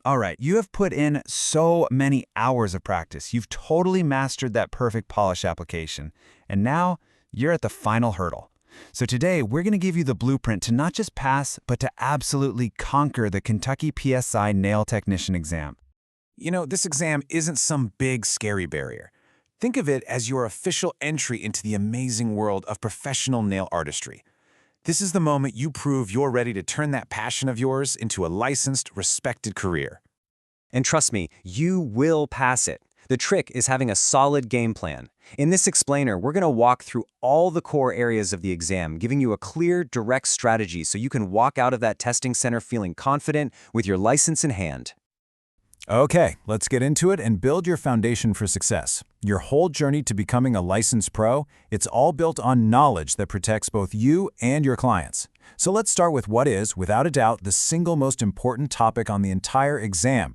All right, you have put in so many hours of practice. You've totally mastered that perfect polish application. And now you're at the final hurdle. So today, we're going to give you the blueprint to not just pass, but to absolutely conquer the Kentucky PSI Nail Technician exam. You know, this exam isn't some big, scary barrier. Think of it as your official entry into the amazing world of professional nail artistry. This is the moment you prove you're ready to turn that passion of yours into a licensed, respected career. And trust me, you will pass it. The trick is having a solid game plan. In this explainer, we're going to walk through all the core areas of the exam, giving you a clear, direct strategy so you can walk out of that testing center feeling confident with your license in hand. Okay, let's get into it and build your foundation for success. Your whole journey to becoming a licensed pro, it's all built on knowledge that protects both you and your clients. So let's start with what is, without a doubt, the single most important topic on the entire exam.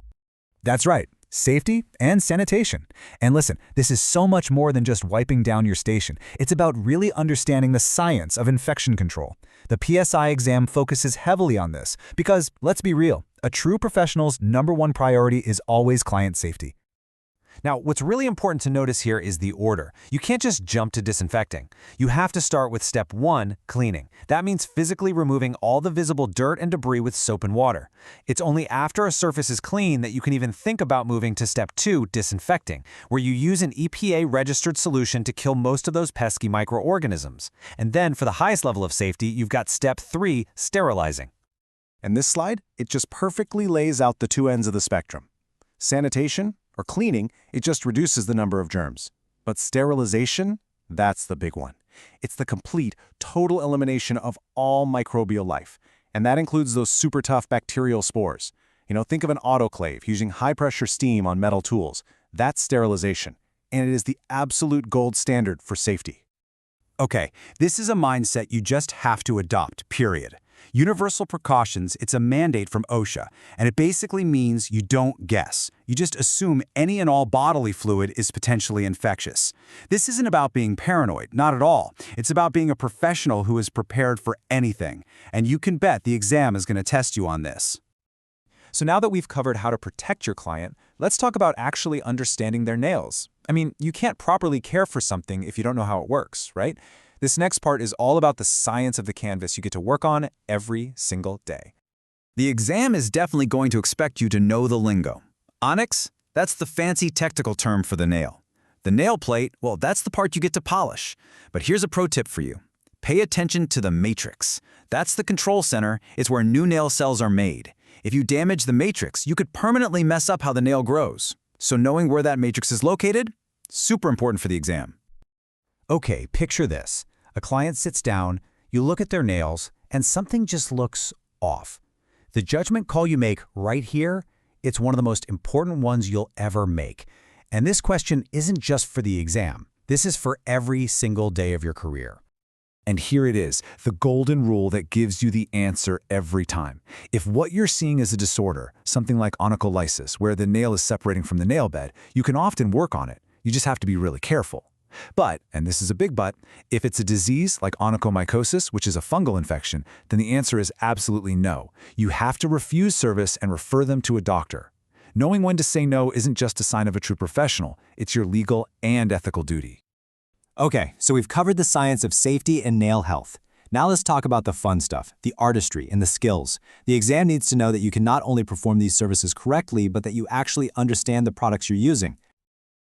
That's right, safety and sanitation. And listen, this is so much more than just wiping down your station. It's about really understanding the science of infection control. The PSI exam focuses heavily on this because, let's be real, a true professional's #1 priority is always client safety. Now, what's really important to notice here is the order. You can't just jump to disinfecting. You have to start with step 1, cleaning. That means physically removing all the visible dirt and debris with soap and water. It's only after a surface is clean that you can even think about moving to step 2, disinfecting, where you use an EPA-registered solution to kill most of those pesky microorganisms. And then, for the highest level of safety, you've got step 3, sterilizing. And this slide, it just perfectly lays out the two ends of the spectrum. Sanitation, or cleaning, it just reduces the number of germs. But sterilization, that's the big one. It's the complete, total elimination of all microbial life. And that includes those super tough bacterial spores. You know, think of an autoclave using high-pressure steam on metal tools. That's sterilization. And it is the absolute gold standard for safety. Okay, this is a mindset you just have to adopt, period. Universal precautions, it's a mandate from OSHA, and it basically means you don't guess. You just assume any and all bodily fluid is potentially infectious. This isn't about being paranoid, not at all. It's about being a professional who is prepared for anything, and you can bet the exam is going to test you on this. So now that we've covered how to protect your client, let's talk about actually understanding their nails. I mean, you can't properly care for something if you don't know how it works, right? This next part is all about the science of the canvas you get to work on every single day. The exam is definitely going to expect you to know the lingo. Onyx, that's the fancy technical term for the nail. The nail plate, well, that's the part you get to polish. But here's a pro tip for you. Pay attention to the matrix. That's the control center. It's where new nail cells are made. If you damage the matrix, you could permanently mess up how the nail grows. So knowing where that matrix is located, super important for the exam. Okay, picture this. A client sits down, you look at their nails, and something just looks off. The judgment call you make right here, it's one of the most important ones you'll ever make. And this question isn't just for the exam. This is for every single day of your career. And here it is, the golden rule that gives you the answer every time. If what you're seeing is a disorder, something like onycholysis, where the nail is separating from the nail bed, you can often work on it. You just have to be really careful. But, and this is a big but, if it's a disease like onychomycosis, which is a fungal infection, then the answer is absolutely no. You have to refuse service and refer them to a doctor. Knowing when to say no isn't just a sign of a true professional, it's your legal and ethical duty. Okay, so we've covered the science of safety and nail health. Now let's talk about the fun stuff, the artistry and the skills. The exam needs to know that you can not only perform these services correctly, but that you actually understand the products you're using.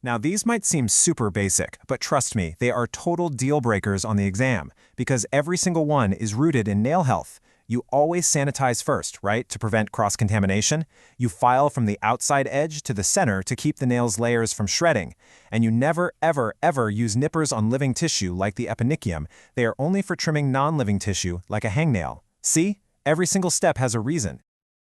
Now, these might seem super basic, but trust me, they are total deal breakers on the exam, because every single one is rooted in nail health. You always sanitize first, right, to prevent cross-contamination. You file from the outside edge to the center to keep the nail's layers from shredding. And you never, ever, ever use nippers on living tissue like the eponychium. They are only for trimming non-living tissue like a hangnail. See? Every single step has a reason.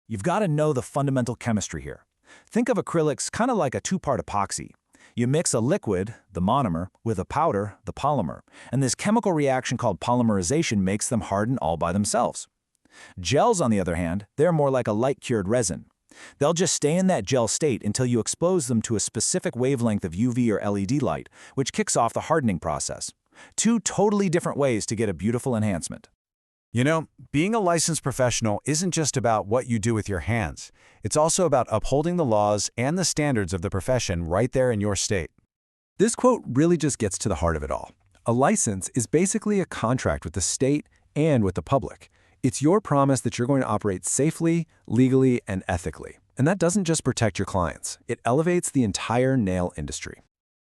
You've got to know the fundamental chemistry here. Think of acrylics kind of like a two-part epoxy. You mix a liquid, the monomer, with a powder, the polymer, and this chemical reaction called polymerization makes them harden all by themselves. Gels, on the other hand, they're more like a light-cured resin. They'll just stay in that gel state until you expose them to a specific wavelength of UV or LED light, which kicks off the hardening process. Two totally different ways to get a beautiful enhancement. You know, being a licensed professional isn't just about what you do with your hands. It's also about upholding the laws and the standards of the profession right there in your state. This quote really just gets to the heart of it all. A license is basically a contract with the state and with the public. It's your promise that you're going to operate safely, legally, and ethically. And that doesn't just protect your clients. It elevates the entire nail industry.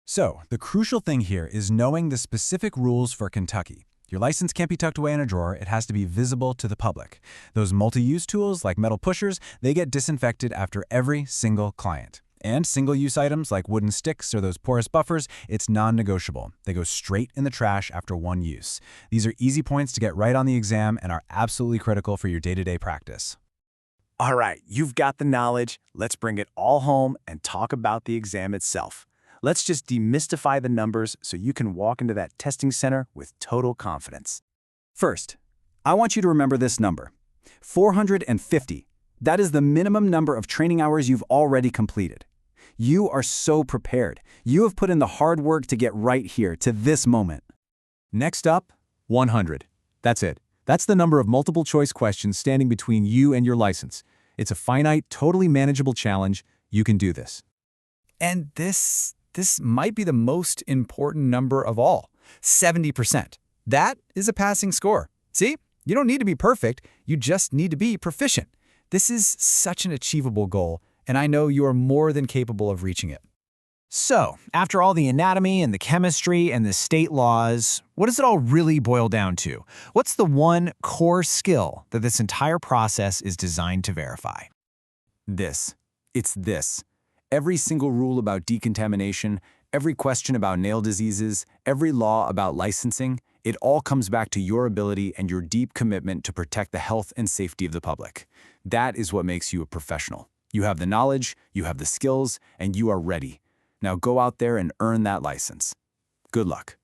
So, the crucial thing here is knowing the specific rules for Kentucky. Your license can't be tucked away in a drawer, it has to be visible to the public. Those multi-use tools, like metal pushers, they get disinfected after every single client. And single-use items like wooden sticks or those porous buffers, it's non-negotiable. They go straight in the trash after one use. These are easy points to get right on the exam and are absolutely critical for your day-to-day practice. All right, you've got the knowledge. Let's bring it all home and talk about the exam itself. Let's just demystify the numbers so you can walk into that testing center with total confidence. First, I want you to remember this number, 450. That is the minimum number of training hours you've already completed. You are so prepared. You have put in the hard work to get right here, to this moment. Next up, 100. That's it. That's the number of multiple choice questions standing between you and your license. It's a finite, totally manageable challenge. You can do this. And this might be the most important number of all, 70%. That is a passing score. See, you don't need to be perfect, you just need to be proficient. This is such an achievable goal, and I know you are more than capable of reaching it. So, after all the anatomy and the chemistry and the state laws, what does it all really boil down to? What's the one core skill that this entire process is designed to verify? It's this. Every single rule about decontamination, every question about nail diseases, every law about licensing, it all comes back to your ability and your deep commitment to protect the health and safety of the public. That is what makes you a professional. You have the knowledge, you have the skills, and you are ready. Now go out there and earn that license. Good luck.